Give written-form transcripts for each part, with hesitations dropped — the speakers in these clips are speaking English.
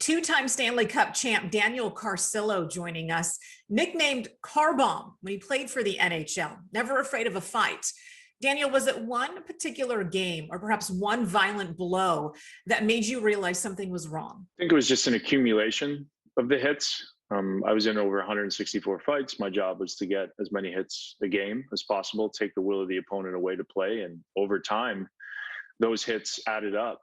Two-time Stanley Cup champ Daniel Carcillo joining us, nicknamed Car Bomb when he played for the NHL, never afraid of a fight. Daniel, was it one particular game or perhaps one violent blow that made you realize something was wrong? I think it was just an accumulation of the hits. I was in over 164 fights. My job was to get as many hits a game as possible, take the will of the opponent away to play. And over time, those hits added up,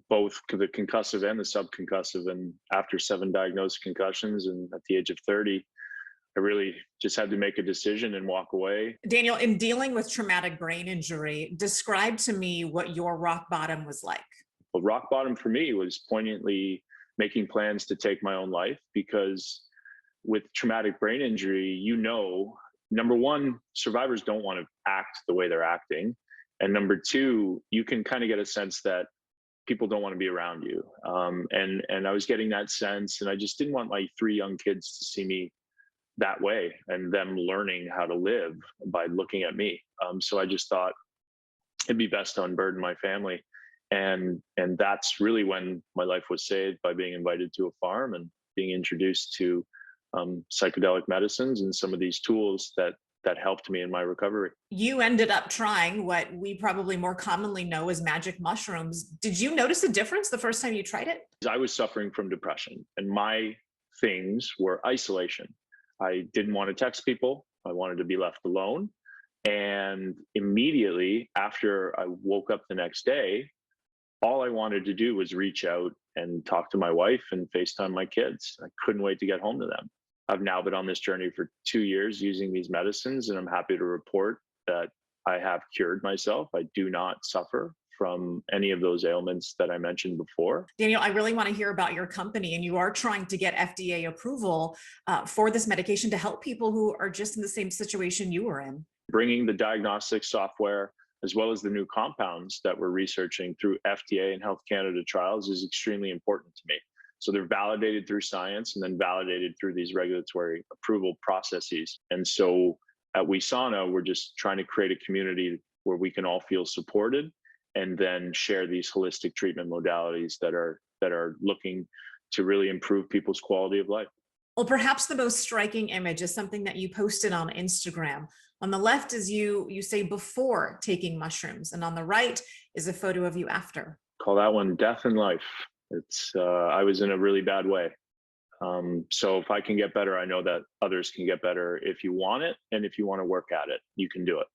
both the concussive and the subconcussive. And after 7 diagnosed concussions and at the age of 30, I really just had to make a decision and walk away. Daniel, in dealing with traumatic brain injury, describe to me what your rock bottom was like. Well, rock bottom for me was poignantly making plans to take my own life, because with traumatic brain injury, number one, survivors don't want to act the way they're acting. And number two, you can kind of get a sense that people don't want to be around you. And I was getting that sense, and I just didn't want my 3 young kids to see me that way and them learning how to live by looking at me. So I just thought it'd be best to unburden my family. And that's really when my life was saved, by being invited to a farm and being introduced to psychedelic medicines and some of these tools that helped me in my recovery. You ended up trying what we probably more commonly know as magic mushrooms. Did you notice a difference the first time you tried it? I was suffering from depression, and my things were isolation. I didn't want to text people. I wanted to be left alone. And immediately after I woke up the next day, all I wanted to do was reach out and talk to my wife and FaceTime my kids. I couldn't wait to get home to them. I've now been on this journey for 2 years using these medicines, and I'm happy to report that I have cured myself. I do not suffer from any of those ailments that I mentioned before. Daniel, I really want to hear about your company, and you are trying to get FDA approval for this medication to help people who are just in the same situation you were in. Bringing the diagnostic software as well as the new compounds that we're researching through FDA and Health Canada trials is extremely important to me. So they're validated through science and then validated through these regulatory approval processes. And so at Wesana, we're just trying to create a community where we can all feel supported and then share these holistic treatment modalities that are looking to really improve people's quality of life. Well, perhaps the most striking image is something that you posted on Instagram. On the left is you say before taking mushrooms, and on the right is a photo of you after. Call that one death in life. I was in a really bad way. So if I can get better, I know that others can get better. If you want it and if you want to work at it, you can do it.